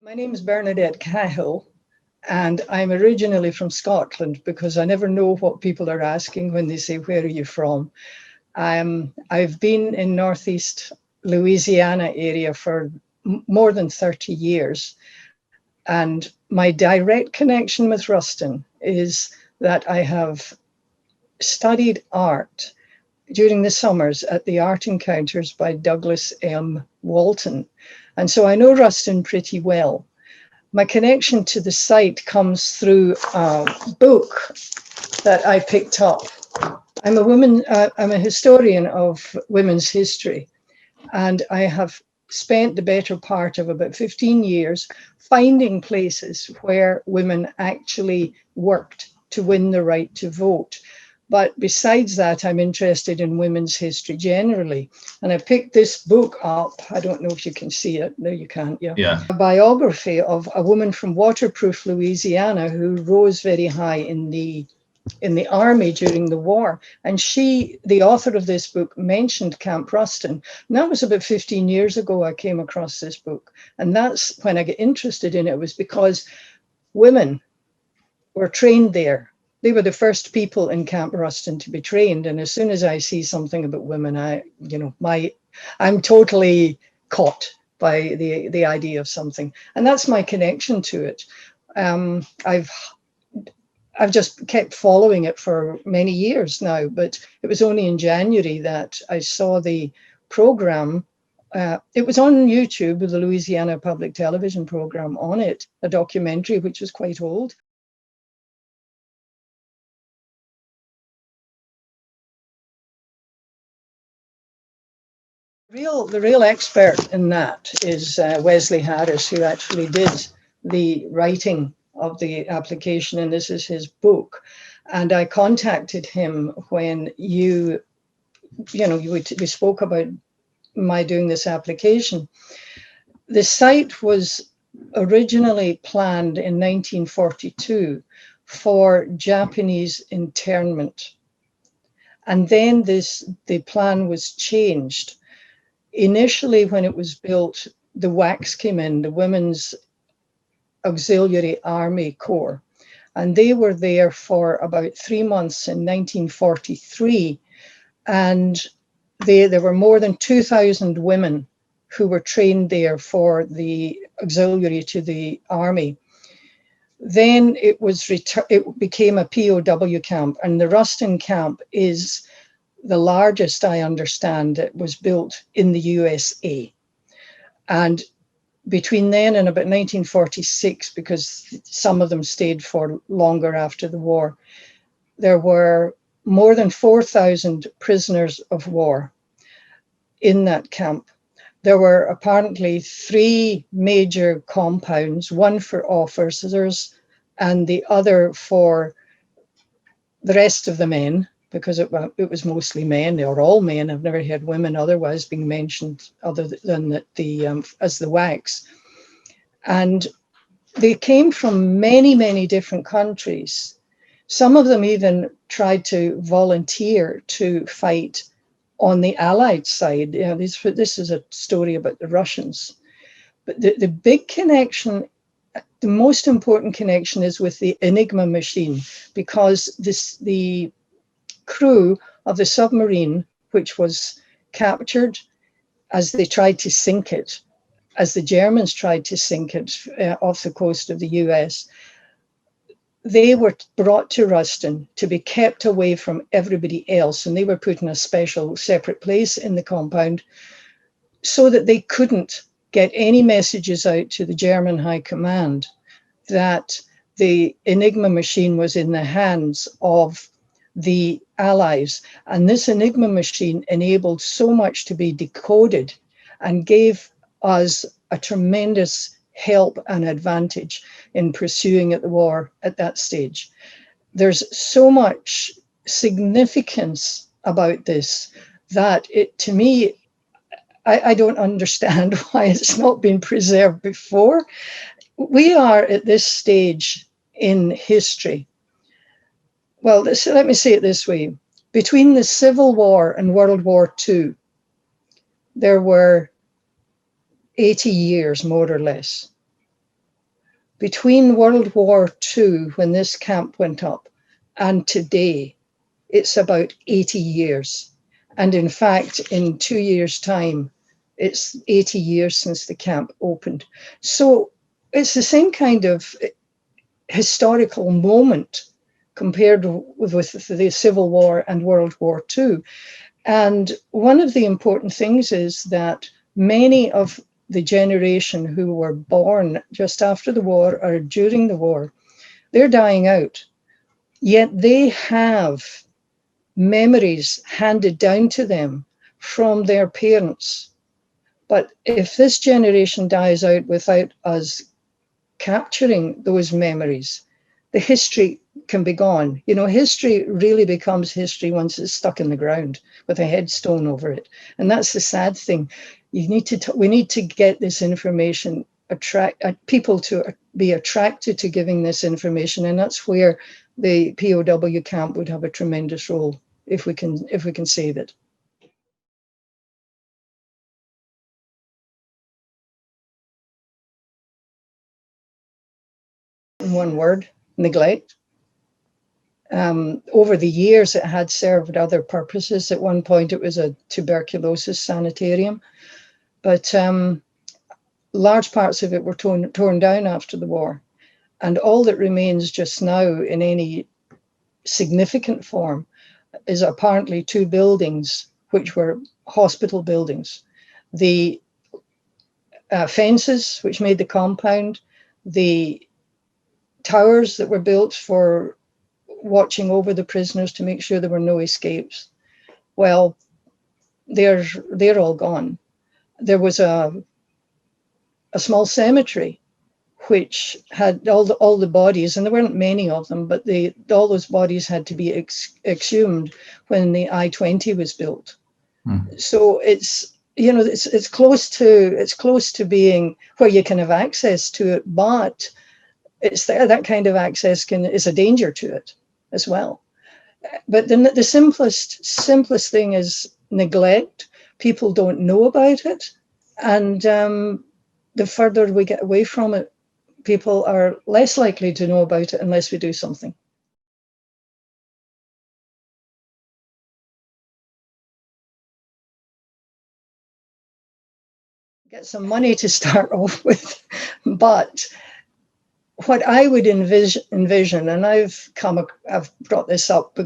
My name is Bernadette Cahill, and I'm originally from Scotland because I never know what people are asking when they say, "Where are you from?" I've been in Northeast Louisiana area for more than 30 years. And my direct connection with Ruston is that I have studied art during the summers at the Art Encounters by Douglas M. Walton. And so I know Ruston pretty well. My connection to the site comes through a book that I picked up. I'm a historian of women's history, and I have spent the better part of about 15 years finding places where women actually worked to win the right to vote. But besides that, I'm interested in women's history generally. And I picked this book up. I don't know if you can see it. No, you can't. Yeah. A biography of a woman from waterproof Louisiana who rose very high in the army during the war. And she, the author of this book, mentioned Camp Ruston. And that was about 15 years ago I came across this book. And that's when I got interested in it, was because women were trained there. They were the first people in Camp Ruston to be trained. And as soon as I see something about women, I'm totally caught by the idea of something. And that's my connection to it. I've just kept following it for many years now, but it was only in January that I saw the program. It was on YouTube, the Louisiana Public Television program on it, a documentary which was quite old. The real expert in that is Wesley Harris, who actually did the writing of the application, and this is his book. And I contacted him when we spoke about my doing this application. The site was originally planned in 1942 for Japanese internment. And then the plan was changed. Initially, when it was built, the WWII came in, the Women's Auxiliary Army Corps, and they were there for about 3 months in 1943. And there were more than 2,000 women who were trained there for the auxiliary to the army. Then it became a POW camp, and the Ruston camp is the largest, I understand, it was built in the USA. And between then and about 1946, because some of them stayed for longer after the war, there were more than 4,000 prisoners of war in that camp. There were apparently 3 major compounds, one for officers and the other for the rest of the men, because it was mostly men. They were all men. I've never heard women otherwise being mentioned other than as the WWIIs. And they came from many, many different countries. Some of them even tried to volunteer to fight on the Allied side. This is a story about the Russians. But the big connection, the most important connection, is with the Enigma machine, because the crew of the submarine, which was captured as they tried to sink it, as the Germans tried to sink it off the coast of the US, they were brought to Ruston to be kept away from everybody else. And they were put in a special separate place in the compound so that they couldn't get any messages out to the German high command that the Enigma machine was in the hands of the Allies. And this Enigma machine enabled so much to be decoded and gave us a tremendous help and advantage in pursuing the war at that stage. There's so much significance about this that to me, I don't understand why it's not been preserved before. We are at this stage in history. Well, let me say it this way. Between the Civil War and World War II, there were 80 years, more or less. Between World War II, when this camp went up, and today, it's about 80 years. And in fact, in 2 years' time, it's 80 years since the camp opened. So it's the same kind of historical moment compared with the Civil War and World War II. And one of the important things is that many of the generation who were born just after the war or during the war, they're dying out. Yet they have memories handed down to them from their parents. But if this generation dies out without us capturing those memories, the history can be gone. You know, history really becomes history once it's stuck in the ground with a headstone over it. And that's the sad thing. We need to get this information, attract people to be attracted to giving this information. And that's where the POW camp would have a tremendous role if we can save it. In one word, neglect. Over the years, it had served other purposes. At one point, it was a tuberculosis sanitarium, but large parts of it were torn down after the war. And all that remains just now in any significant form is apparently 2 buildings, which were hospital buildings. The fences, which made the compound, the towers that were built for watching over the prisoners to make sure there were no escapes. Well, they're all gone. There was a small cemetery which had all the bodies, and there weren't many of them, but all those bodies had to be exhumed when the I-20 was built. So it's close to being where you can have access to it, but it's that kind of access is a danger to it as well. But the simplest thing is neglect. People don't know about it, and the further we get away from it, people are less likely to know about it unless we do something. Get some money to start off with, but what I would envision, and I've brought this up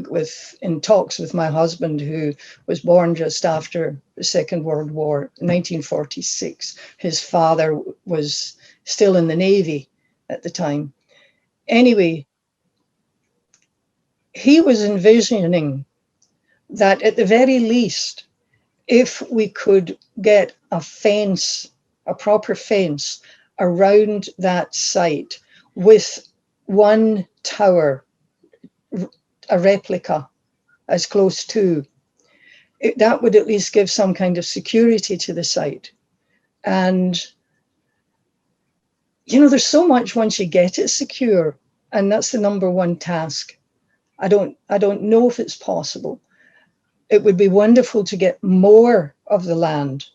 in talks with my husband, who was born just after the Second World War, 1946. His father was still in the Navy at the time. Anyway, he was envisioning that at the very least, if we could get a proper fence around that site with one tower, a replica as close to, that would at least give some kind of security to the site. And, there's so much once you get it secure, and that's the number one task. I don't know if it's possible. It would be wonderful to get more of the land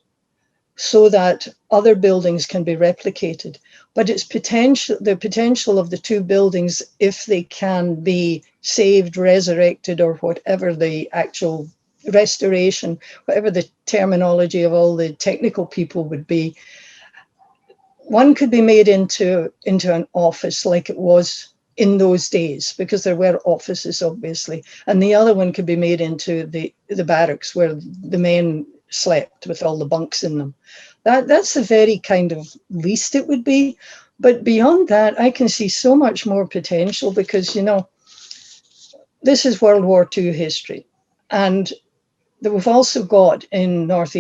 so that other buildings can be replicated. But the potential of the 2 buildings, if they can be saved, resurrected, or whatever the actual restoration, whatever the terminology of all the technical people would be, one could be made into an office like it was in those days, because there were offices, obviously, and the other one could be made into the barracks where the men slept with all the bunks in them. That's the very kind of least it would be. But beyond that, I can see so much more potential, because, this is World War II history. And we've also got in North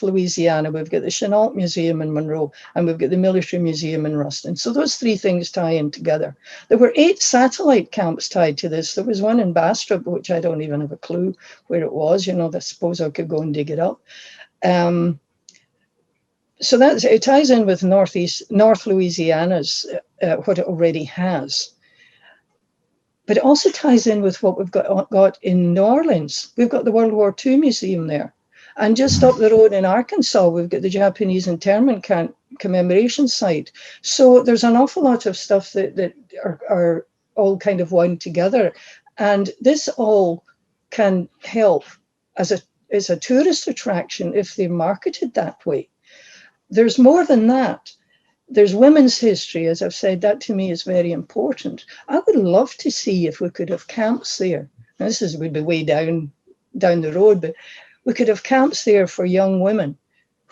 Louisiana, we've got the Chenault Museum in Monroe, and we've got the Military Museum in Ruston. So those 3 things tie in together. There were 8 satellite camps tied to this. There was one in Bastrop, which I don't even have a clue where it was. I suppose I could go and dig it up. So it ties in with North Louisiana's, what it already has. But it also ties in with what we've got in New Orleans. We've got the World War II Museum there. And just up the road in Arkansas, we've got the Japanese internment camp commemoration site. So there's an awful lot of stuff that are all kind of wound together. And this all can help as a tourist attraction if they're marketed that way. There's more than that. There's women's history, as I've said, that to me is very important. I would love to see if we could have camps there. Now, would be way down the road, but we could have camps there for young women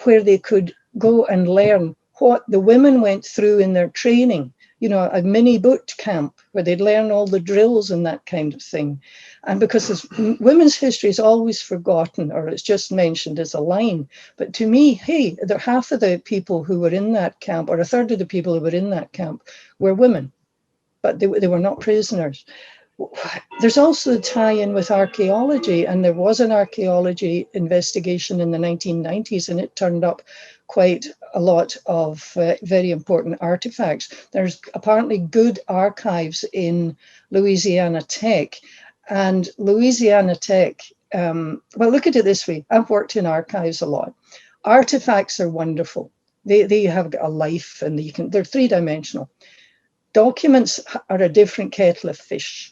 where they could go and learn what the women went through in their training, you know, a mini boot camp where they'd learn all the drills and that kind of thing. And because women's history is always forgotten, or it's just mentioned as a line. But to me, hey, half of the people who were in that camp, or a third of the people who were in that camp, were women, but they were not prisoners. There's also a tie-in with archaeology, and there was an archaeology investigation in the 1990s, and it turned up quite a lot of very important artifacts. There's apparently good archives in Louisiana Tech, and Louisiana Tech, well, look at it this way. I've worked in archives a lot. Artifacts are wonderful. They have a life, and they're three-dimensional. Documents are a different kettle of fish.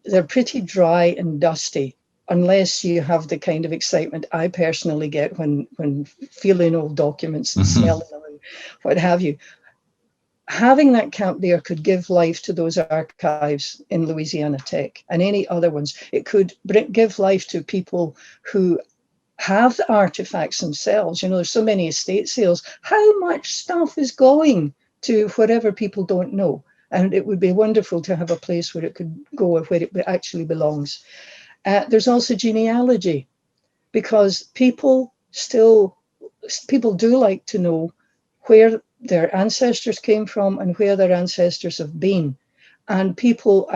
They're pretty dry and dusty, unless you have the kind of excitement I personally get when feeling old documents and smelling them and what have you. Having that camp there could give life to those archives in Louisiana Tech and any other ones. It could give life to people who have the artifacts themselves. You know, there's so many estate sales. How much stuff is going to whatever people don't know? And it would be wonderful to have a place where it could go, where it actually belongs. There's also genealogy, because people do like to know where their ancestors came from and where their ancestors have been. And people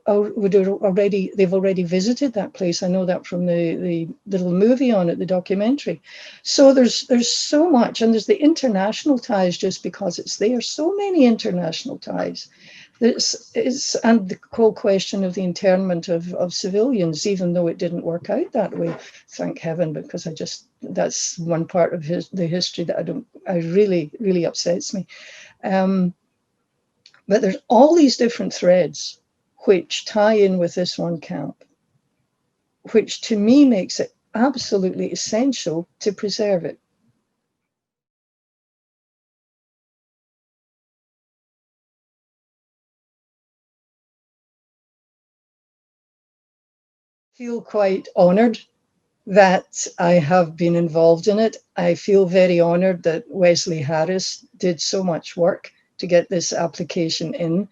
they've already visited that place. I know that from the little movie on it, the documentary. So there's so much, and there's the international ties just because it's there. So many international ties. And the whole question of the internment of civilians, even though it didn't work out that way, thank heaven, because that's one part of the history that really, really upsets me. But there's all these different threads which tie in with this one camp, which to me makes it absolutely essential to preserve it. I feel quite honoured that I have been involved in it. I feel very honoured that Wesley Harris did so much work to get this application in,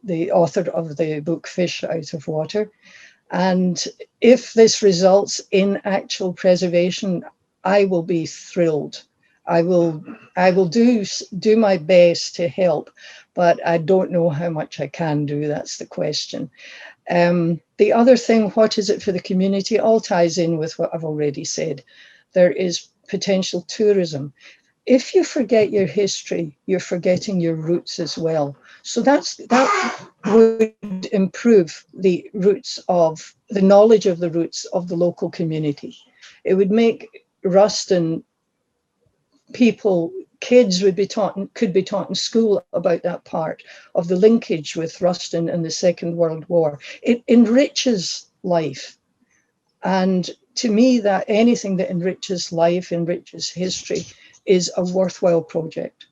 the author of the book Fish Out of Water. And if this results in actual preservation, I will be thrilled. I will do my best to help, but I don't know how much I can do. That's the question. The other thing, what is it for the community, all ties in with what I've already said. There is potential tourism. If you forget your history, you're forgetting your roots as well. So that would improve the knowledge of the roots of the local community. It would make Ruston kids could be taught in school about that part of the linkage with Ruston and the Second World War. It enriches life. And to me, that anything that enriches life, enriches history, is a worthwhile project.